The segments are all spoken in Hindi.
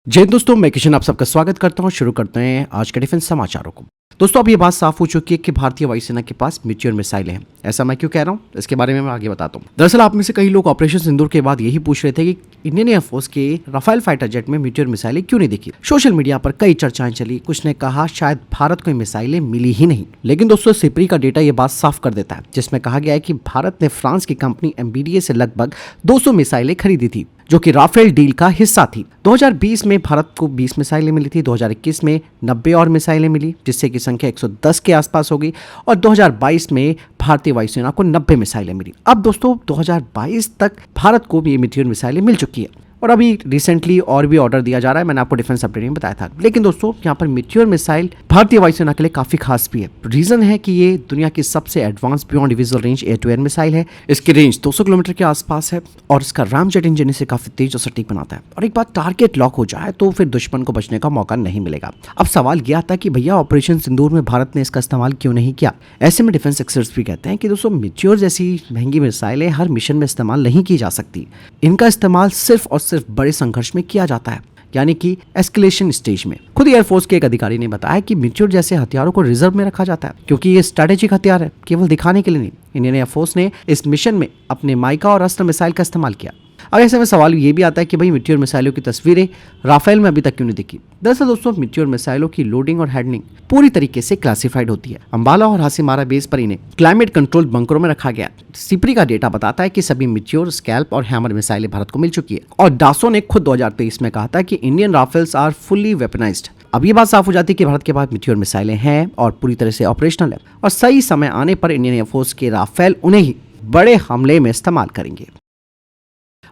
जय हिंद दोस्तों, मैं किशन आप सबका स्वागत करता हूं। शुरू करते हैं आज के डिफेंस समाचारों को। दोस्तों, अब ये बात साफ हो चुकी है कि भारतीय वायुसेना के पास मैच्योर मिसाइलें हैं। ऐसा मैं क्यों कह रहा हूं, इसके बारे में मैं आगे बताता हूं। दरअसल आप में से कई लोग ऑपरेशन सिंदूर के बाद यही पूछ रहे थे कि इंडियन एयरफोर्स के राफेल फाइटर जेट में मैच्योर मिसाइलें क्यों नहीं दिखी। सोशल मीडिया पर कई चर्चाएं चली, कुछ ने कहा शायद भारत को मिसाइलें मिली ही नहीं। लेकिन दोस्तों, सिपरी का डेटा ये बात साफ कर देता है, जिसमें कहा गया है कि भारत ने फ्रांस की कंपनी MBDA से लगभग 200 मिसाइलें खरीदी थी, जो कि राफेल डील का हिस्सा थी। 2020 में भारत को 20 मिसाइलें मिली थी, 2021 में 90 और मिसाइलें मिली, जिससे की संख्या 110 के आसपास हो गई, और 2022 में भारतीय वायुसेना को 90 मिसाइलें मिली। अब दोस्तों 2022 तक भारत को भी ये मैच्योर मिसाइलें मिल चुकी है, और अभी रिसेंटली और भी ऑर्डर दिया जा रहा है। मैंने आपको डिफेंस अपडेट में बताया था। लेकिन दोस्तों, यहाँ पर मैच्योर मिसाइल भारतीय वायुसेना के लिए काफी खास भी है। रीजन है कि ये दुनिया की सबसे advance beyond visual range air to air missile है। इसकी रेंज 200 किलोमीटर के आसपास है, और इसका रामजेट इंजन इसे काफी तेज और सटीक बनाता है। और एक बार टारगेट लॉक हो जाए तो फिर दुश्मन को बचने का मौका नहीं मिलेगा। अब सवाल यह आता है कि भैया ऑपरेशन सिंदूर में भारत ने इसका इस्तेमाल क्यों नहीं किया। ऐसे में डिफेंस एक्सपर्ट्स भी कहते हैं कि दोस्तों, मैच्योर जैसी महंगी मिसाइलें हर मिशन में इस्तेमाल नहीं की जा सकती। इनका इस्तेमाल सिर्फ और सिर्फ बड़े संघर्ष में किया जाता है, यानी कि एस्केलेशन स्टेज में। खुद एयरफोर्स के एक अधिकारी ने बताया कि मैच्योर जैसे हथियारों को रिजर्व में रखा जाता है, क्योंकि ये स्ट्रैटेजिक हथियार है, केवल दिखाने के लिए नहीं। इंडियन एयरफोर्स ने इस मिशन में अपने माइका और अस्त्र मिसाइल का इस्तेमाल किया। अब ऐसे में सवाल ये भी आता है कि भाई मैच्योर मिसाइलों की तस्वीरें राफेल में अभी तक क्यों नहीं दिखी। दरअसल दोस्तों, मैच्योर मिसाइलों की लोडिंग और हैंडलिंग पूरी तरीके से क्लासिफाइड होती है। अंबाला और हासीमारा बेस पर इन्हें क्लाइमेट कंट्रोल बंकरों में रखा गया। सिपरी का डेटा बताता है कि सभी मैच्योर, स्कैल्प और हैमर मिसाइलें भारत को मिल चुकी है, और डासो ने खुद 2023 में कहा था कि Indian Rafales are fully weaponised. अब ये बात साफ हो जाती है कि भारत के पास मैच्योर मिसाइलें हैं और पूरी तरह से ऑपरेशनल है, और सही समय आने पर इंडियन एयरफोर्स के राफेल उन्हें ही बड़े हमले में इस्तेमाल करेंगे।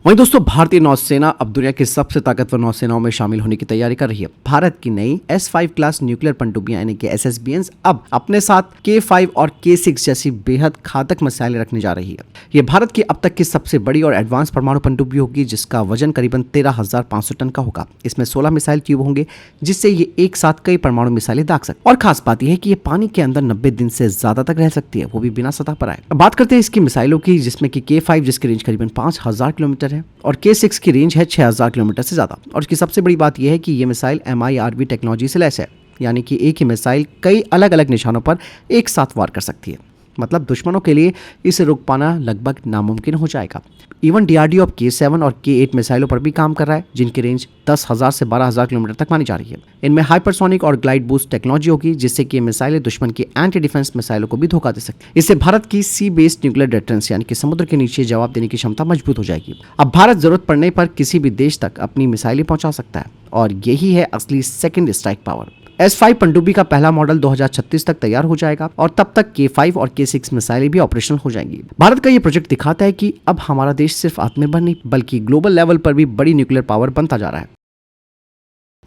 वहीं दोस्तों, भारतीय नौसेना अब दुनिया की सबसे ताकतवर नौसेनाओं में शामिल होने की तैयारी कर रही है। भारत की नई S5 क्लास न्यूक्लियर पनडुब्बियां यानी कि SSBNs अब अपने साथ K5 और K6 जैसी बेहद घातक मिसाइलें रखने जा रही है। ये भारत की अब तक की सबसे बड़ी और एडवांस परमाणु पनडुब्बी होगी, जिसका वजन करीबन 13,500 टन का होगा। इसमें 16 मिसाइल ट्यूब होंगे, जिससे ये एक साथ कई परमाणु मिसाइलें दाग सकते। और खास बात यह है कि ये पानी के अंदर 90 दिन से ज्यादा तक रह सकती है, वो भी बिना सतह पर आए। अब बात करते हैं इसकी मिसाइलों की, जिसमें कि K5 जिसकी रेंज करीबन 5,000 किलोमीटर है, और K6 की रेंज है 6,000 किलोमीटर से ज्यादा। और इसकी सबसे बड़ी बात यह है कि यह मिसाइल MIRV टेक्नोलॉजी से लैस है, यानी कि एक ही मिसाइल कई अलग अलग निशानों पर एक साथ वार कर सकती है। मतलब दुश्मनों के लिए इसे रोक पाना लगभग नामुमकिन हो जाएगा। इवन DRDO अब K7 और K8 मिसाइलों पर भी काम कर रहा है, जिनकी रेंज 10,000 से 12,000 किलोमीटर तक मानी जा रही है। इनमें हाइपरसोनिक और ग्लाइड बूस्ट टेक्नोलॉजी होगी, जिससे कि मिसाइलें दुश्मन की एंटी डिफेंस मिसाइलों को भी धोखा दे सकती है। इससे भारत की सी बेस्ड न्यूक्लियर डिफेंस यानी कि समुद्र के नीचे जवाब देने की क्षमता मजबूत हो जाएगी। अब भारत जरूरत पड़ने पर किसी भी देश तक अपनी मिसाइलें पहुंचा सकता है, और यही है असली सेकेंड स्ट्राइक पावर। S5 पनडुब्बी का पहला मॉडल 2036 तक तैयार हो जाएगा, और तब तक K5 और K6 मिसाइलें भी ऑपरेशनल हो जाएंगी। भारत का ये प्रोजेक्ट दिखाता है कि अब हमारा देश सिर्फ आत्मनिर्भर नहीं, बल्कि ग्लोबल लेवल पर भी बड़ी न्यूक्लियर पावर बनता जा रहा है।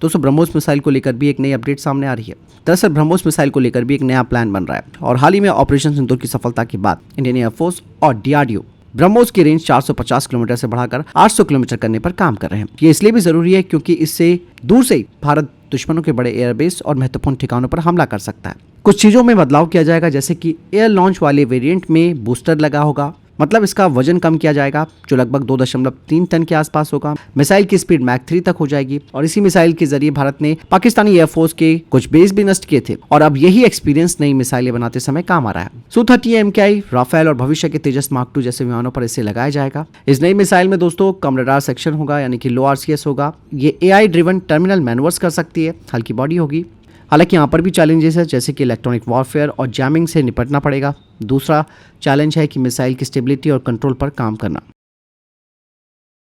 दोस्तों, ब्रह्मोस मिसाइल को लेकर भी एक नई अपडेट सामने आ रही है। दरअसल ब्रह्मोस मिसाइल को लेकर भी एक नया प्लान बन रहा है, और हाल ही में ऑपरेशन सिंदूर की सफलता के बाद इंडियन एयरफोर्स और DRDO ब्रह्मोस की रेंज 450 किलोमीटर से बढ़ाकर 800 किलोमीटर करने पर काम कर रहे हैं। ये इसलिए भी जरूरी है क्योंकि इससे दूर से ही भारत दुश्मनों के बड़े एयरबेस और महत्वपूर्ण ठिकानों पर हमला कर सकता है। कुछ चीजों में बदलाव किया जाएगा, जैसे कि एयर लॉन्च वाले वेरिएंट में बूस्टर लगा होगा, मतलब इसका वजन कम किया जाएगा, जो लगभग 2.3 टन के आसपास होगा। मिसाइल की स्पीड मैक 3 तक हो जाएगी, और इसी मिसाइल के जरिए भारत ने पाकिस्तानी एयरफोर्स के कुछ बेस भी नष्ट किए थे, और अब यही एक्सपीरियंस नई मिसाइलें बनाते समय काम आ रहा है। Su-30 MKI, राफेल और भविष्य के तेजस मार्क 2 जैसे विमानों पर इसे लगाया जाएगा। इस नई मिसाइल में दोस्तों कम रडार सेक्शन होगा, यानी कि लो RCS होगा। ये AI ड्रिवन टर्मिनल मैनवर्स कर सकती है, हल्की बॉडी होगी। हालांकि यहाँ पर भी चैलेंजेस है, जैसे कि इलेक्ट्रॉनिक वॉरफेयर और जैमिंग से निपटना पड़ेगा। दूसरा चैलेंज है कि मिसाइल की स्टेबिलिटी और कंट्रोल पर काम करना।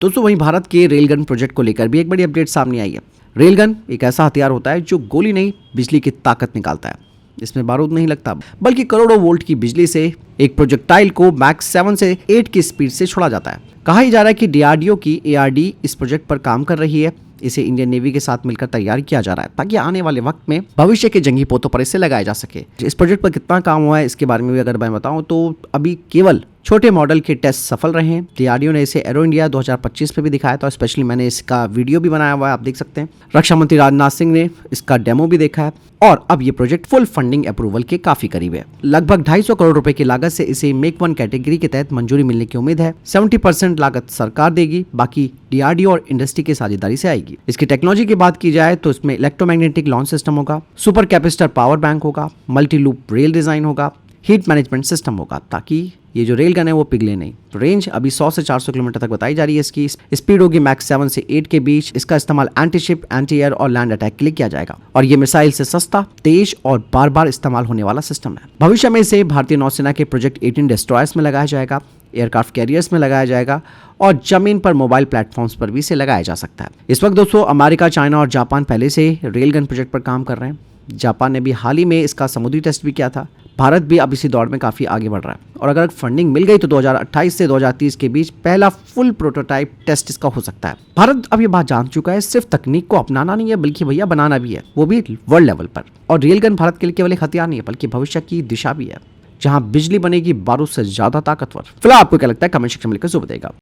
दोस्तों, वहीं भारत के रेलगन प्रोजेक्ट को लेकर भी एक बड़ी अपडेट सामने आई है। रेलगन एक ऐसा हथियार होता है जो गोली नहीं, बिजली की ताकत निकालता है। इसमें बारूद नहीं लगता, बल्कि करोड़ों वोल्ट की बिजली से एक प्रोजेक्टाइल को मैक 7 से 8 की स्पीड से छोड़ा जाता है। कहा ही जा रहा है कि DRDO की ARD इस प्रोजेक्ट पर काम कर रही है। इसे इंडियन नेवी के साथ मिलकर तैयार किया जा रहा है, ताकि आने वाले वक्त में भविष्य के जंगी पोतों पर इसे लगाया जा सके। इस प्रोजेक्ट पर कितना काम हुआ है, इसके बारे में भी अगर मैं बताऊं तो अभी केवल छोटे मॉडल के टेस्ट सफल रहे हैं। DRDO ने इसे एरो इंडिया 2025 में भी दिखाया था, स्पेशली मैंने इसका वीडियो भी बनाया हुआ है, आप देख सकते हैं। रक्षा मंत्री राजनाथ सिंह ने इसका डेमो भी देखा है, और अब ये प्रोजेक्ट फुल फंडिंग अप्रूवल के काफी करीब है। लगभग 250 करोड़ रुपए की लागत से इसे मेक 1 कैटेगरी के तहत मंजूरी मिलने की उम्मीद है। 70% लागत सरकार देगी, बाकी DRDO और इंडस्ट्री की साझेदारी से आएगी। इसकी टेक्नोलॉजी की बात की जाए तो इसमें इलेक्ट्रोमैग्नेटिक लॉन्च सिस्टम होगा, सुपर कैपेसिटर पावर बैंक होगा, मल्टी लूप रेल डिजाइन होगा, हीट मैनेजमेंट सिस्टम होगा ताकि ये जो रेल गन है वो पिघले नहीं। तो रेंज अभी 100 से 400 किलोमीटर तक बताई जा रही है। इसकी स्पीड होगी मैक्स 7 से 8 के बीच। इसका इस्तेमाल एंटी शिप, एंटी एयर और लैंड अटैक के लिए किया जाएगा और ये मिसाइल से सस्ता, तेज और बार बार इस्तेमाल होने वाला सिस्टम है। भविष्य में इसे भारतीय नौसेना के प्रोजेक्ट 18 डिस्ट्रॉयर्स में लगाया जाएगा, एयरक्राफ्ट कैरियर्स में लगाया जाएगा और जमीन पर मोबाइल प्लेटफॉर्म्स पर भी इसे लगाया जा सकता है। इस वक्त दोस्तों अमेरिका, चाइना और जापान पहले से रेलगन प्रोजेक्ट पर काम कर रहे हैं। जापान ने भी हाल ही में इसका समुद्री टेस्ट भी किया था। भारत भी अब इसी दौर में काफ़ी आगे बढ़ रहा है और अगर फंडिंग मिल गई तो 2028 से 2030 के बीच पहला फुल प्रोटोटाइप टेस्ट इसका हो सकता है। भारत अब ये बात जान चुका है सिर्फ तकनीक को अपनाना नहीं है बल्कि भैया बनाना भी है, वो भी वर्ल्ड लेवल पर। और रेलगन भारत के लिए केवल एक हथियार नहीं है बल्कि भविष्य की दिशा भी है, जहां बिजली बनेगी बारूद से ज्यादा ताकतवर। फिलहाल आपको क्या लगता है कमेंट सेक्शन में लिखकर जरूर बताइएगा।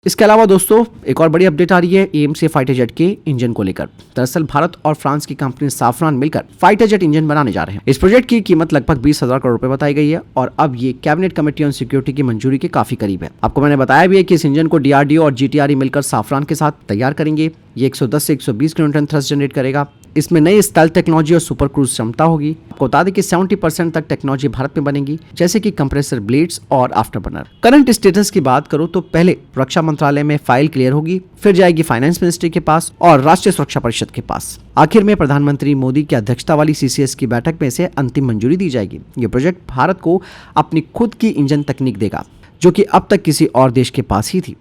इसके अलावा दोस्तों एक और बड़ी अपडेट आ रही है AMC फाइटर जेट के इंजन को लेकर। दरअसल भारत और फ्रांस की कंपनी साफरान मिलकर फाइटर जेट इंजन बनाने जा रहे हैं। इस प्रोजेक्ट की कीमत लगभग 20,000 करोड़ रुपए बताई गई है और अब ये कैबिनेट कमेटी ऑन सिक्योरिटी की मंजूरी के काफी करीब है। आपको मैंने बताया भी है कि इस इंजन को DRDO और GTRE मिलकर साफरान के साथ तैयार करेंगे। ये 110 से 120 किलोन्यूटन थ्रस्ट जनरेट करेगा। इसमें नई स्टाइल टेक्नोलॉजी और सुपर क्रूज क्षमता होगी। आपको बता दें कि 70% तक टेक्नोलॉजी भारत में बनेगी, जैसे कि कंप्रेसर ब्लेड्स और आफ्टर बर्नर। करंट स्टेटस की बात करूं तो पहले रक्षा मंत्रालय में फाइल क्लियर होगी, फिर जाएगी फाइनेंस मिनिस्ट्री के पास और राष्ट्रीय सुरक्षा परिषद के पास। आखिर में प्रधानमंत्री मोदी की अध्यक्षता वाली CCS की बैठक में इसे अंतिम मंजूरी दी जाएगी। ये प्रोजेक्ट भारत को अपनी खुद की इंजन तकनीक देगा, जो कि अब तक किसी और देश के पास ही थी।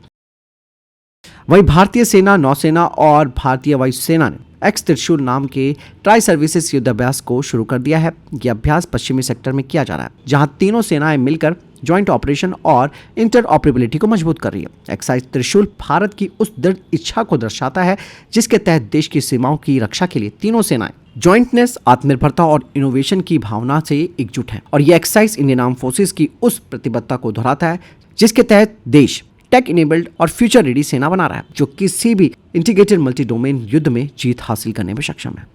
वहीं भारतीय सेना, नौसेना और भारतीय वायुसेना ने त्रिशूल नाम के ट्राई सर्विसेज युद्ध अभ्यास को शुरू कर दिया है। यह अभ्यास पश्चिमी सेक्टर में किया जा रहा है, जहां तीनों सेनाएं मिलकर ज्वाइंट ऑपरेशन और इंटरऑपरेबिलिटी को मजबूत कर रही है। एक्साइज त्रिशूल भारत की उस दृढ़ इच्छा को दर्शाता है जिसके तहत देश की सीमाओं की रक्षा के लिए तीनों सेनाएं ज्वाइंटनेस, आत्मनिर्भरता और इनोवेशन की भावना से एकजुट है। और यह एक्साइज इंडियन आर्म फोर्सेज की उस प्रतिबद्धता को दोहराता है जिसके तहत देश टेक इनेबल्ड और फ्यूचर रेडी सेना बना रहा है, जो किसी भी इंटीग्रेटेड मल्टी डोमेन युद्ध में जीत हासिल करने में सक्षम है।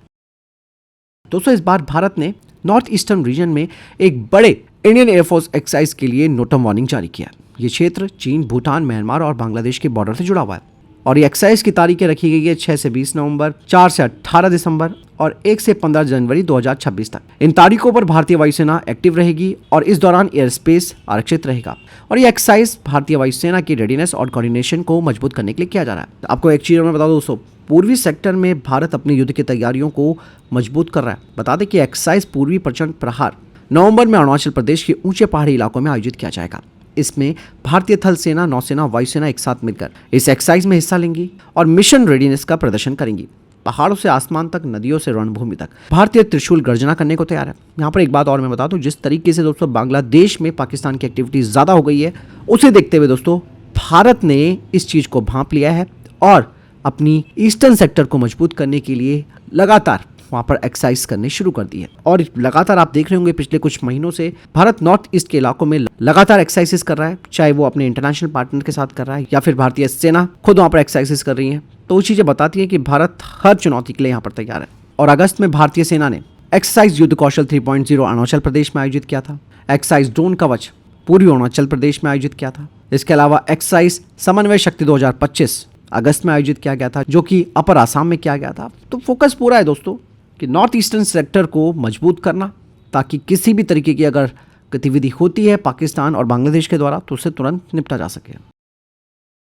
दोस्तों इस बार भारत ने नॉर्थ ईस्टर्न रीजन में एक बड़े इंडियन एयरफोर्स एक्सरसाइज के लिए नोटम वार्निंग जारी किया। ये क्षेत्र चीन, भूटान, म्यांमार और बांग्लादेश के बॉर्डर से जुड़ा हुआ है और ये एक्सरसाइज की तारीखें रखी गई है 6 से 20 नवंबर, 4 से 18 दिसंबर और 1 से 15 जनवरी 2026 तक। इन तारीखों पर भारतीय वायुसेना एक्टिव रहेगी और इस दौरान एयर स्पेस आरक्षित रहेगा और ये एक्सरसाइज भारतीय वायुसेना की रेडीनेस और कोऑर्डिनेशन को मजबूत करने के लिए किया जा रहा है। आपको एक चीज मैं बता दूं दोस्तों, पूर्वी सेक्टर में भारत अपनी युद्ध की तैयारियों को मजबूत कर रहा है। बता दें कि एक्सरसाइज पूर्वी प्रचंड प्रहार नवंबर में अरुणाचल प्रदेश के ऊंचे पहाड़ी इलाकों में आयोजित किया जाएगा। इसमें भारतीय थल सेना, नौसेना, वायुसेना एक साथ मिलकर इस एक्सरसाइज में हिस्सा लेंगी और मिशन रेडीनेस का प्रदर्शन करेंगी। पहाड़ों से आसमान तक, नदियों से रणभूमि तक भारतीय त्रिशूल गर्जना करने को तैयार है। यहाँ पर एक बात और मैं बता दूं, जिस तरीके से दोस्तों बांग्लादेश में पाकिस्तान की एक्टिविटी ज्यादा हो गई है, उसे देखते हुए दोस्तों भारत ने इस चीज को भांप लिया है और अपनी ईस्टर्न सेक्टर को मजबूत करने के लिए लगातार वहां पर एक्सरसाइज करने शुरू कर दी है। और लगातार आप देख रहे होंगे पिछले कुछ महीनों से भारत नॉर्थ ईस्ट के इलाकों में लगातार एक्सरसाइजेस कर रहा है, चाहे वो अपने इंटरनेशनल पार्टनर के साथ कर रहा है या फिर भारतीय सेना खुद वहां पर एक्सरसाइजेस कर रही है। तो वो चीजें बताती है कि भारत हर चुनौती के लिए यहाँ पर तैयार है। और अगस्त में भारतीय सेना ने एक्सरसाइज युद्ध कौशल 3.0 अरुणाचल प्रदेश में आयोजित किया था। एक्सरसाइज ड्रोन कवच पूर्वी अरुणाचल प्रदेश में आयोजित किया था। इसके अलावा एक्सरसाइज समन्वय शक्ति 2025 अगस्त में आयोजित किया गया था, जो कि अपर आसाम में किया गया था। तो फोकस पूरा है दोस्तों कि नॉर्थ ईस्टर्न सेक्टर को मजबूत करना, ताकि किसी भी तरीके की अगर गतिविधि होती है पाकिस्तान और बांग्लादेश के द्वारा तो उससे तुरंत निपटा जा सके।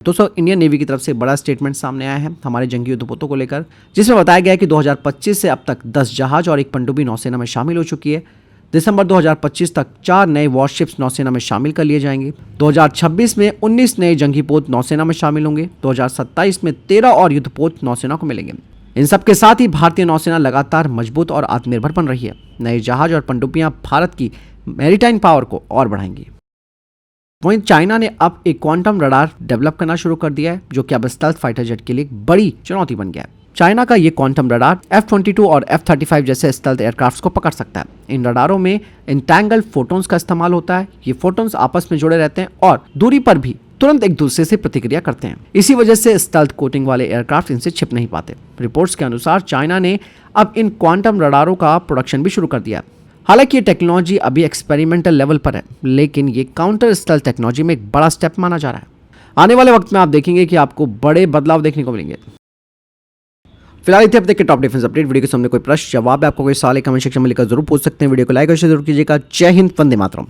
दोस्तों इंडियन नेवी की तरफ से बड़ा स्टेटमेंट सामने आया है हमारे जंगी युद्धपोतों को लेकर, जिसमें बताया गया है कि 2025 से अब तक 10 जहाज और 1 पनडुब्बी नौसेना में शामिल हो चुकी है। दिसंबर 2025 तक 4 नए वॉरशिप्स नौसेना में शामिल कर लिए जाएंगे। 2026 में 19 नए जंगी पोत नौसेना में शामिल होंगे। 2027 में 13 और युद्धपोत नौसेना को मिलेंगे। इन सब के साथ ही भारतीय नौसेना लगातार मजबूत और आत्मनिर्भर बन रही है। नए जहाज और पनडुब्बियां भारत की मैरीटाइम पावर को और बढ़ाएंगी। वहीं चाइना ने अब एक क्वांटम रडार डेवलप करना शुरू कर दिया है, जो कि अब स्टेल्थ फाइटर जेट के लिए एक बड़ी चुनौती बन गया है। चाइना का ये क्वांटम रडार F-22 और F-35 जैसे स्टेल्थ एयरक्राफ्ट्स को पकड़ सकता है। इन रडारों में इंटैंगल्ड फोटोन्स का इस्तेमाल होता है। ये फोटोन्स आपस में जुड़े रहते हैं और दूरी पर भी तुरंत एक दूसरे से प्रतिक्रिया करते हैं। इसी वजह से स्टेल्थ कोटिंग वाले एयरक्राफ्ट इनसे छिप नहीं पाते। रिपोर्ट्स के अनुसार चाइना ने अब इन क्वांटम रडारों का प्रोडक्शन भी शुरू कर दिया है। हालांकि ये टेक्नोलॉजी अभी एक्सपेरिमेंटल लेवल पर है, लेकिन ये काउंटर स्टेल्थ टेक्नोलॉजी में एक बड़ा स्टेप माना जा रहा है। आने वाले वक्त में आप देखेंगे कि आपको बड़े बदलाव देखने को मिलेंगे। फिलहाल इतने हफ्ते के टॉप डिफेंस अपडेट। वीडियो के सामने कोई प्रश्न जवाब है, आपको कोई सवाल है, कमेंट सेक्शन में लिखकर जरूर पूछ सकते हैं। वीडियो को लाइक और शेयर जरूर कीजिएगा। जय हिंद, वंदे मातरम।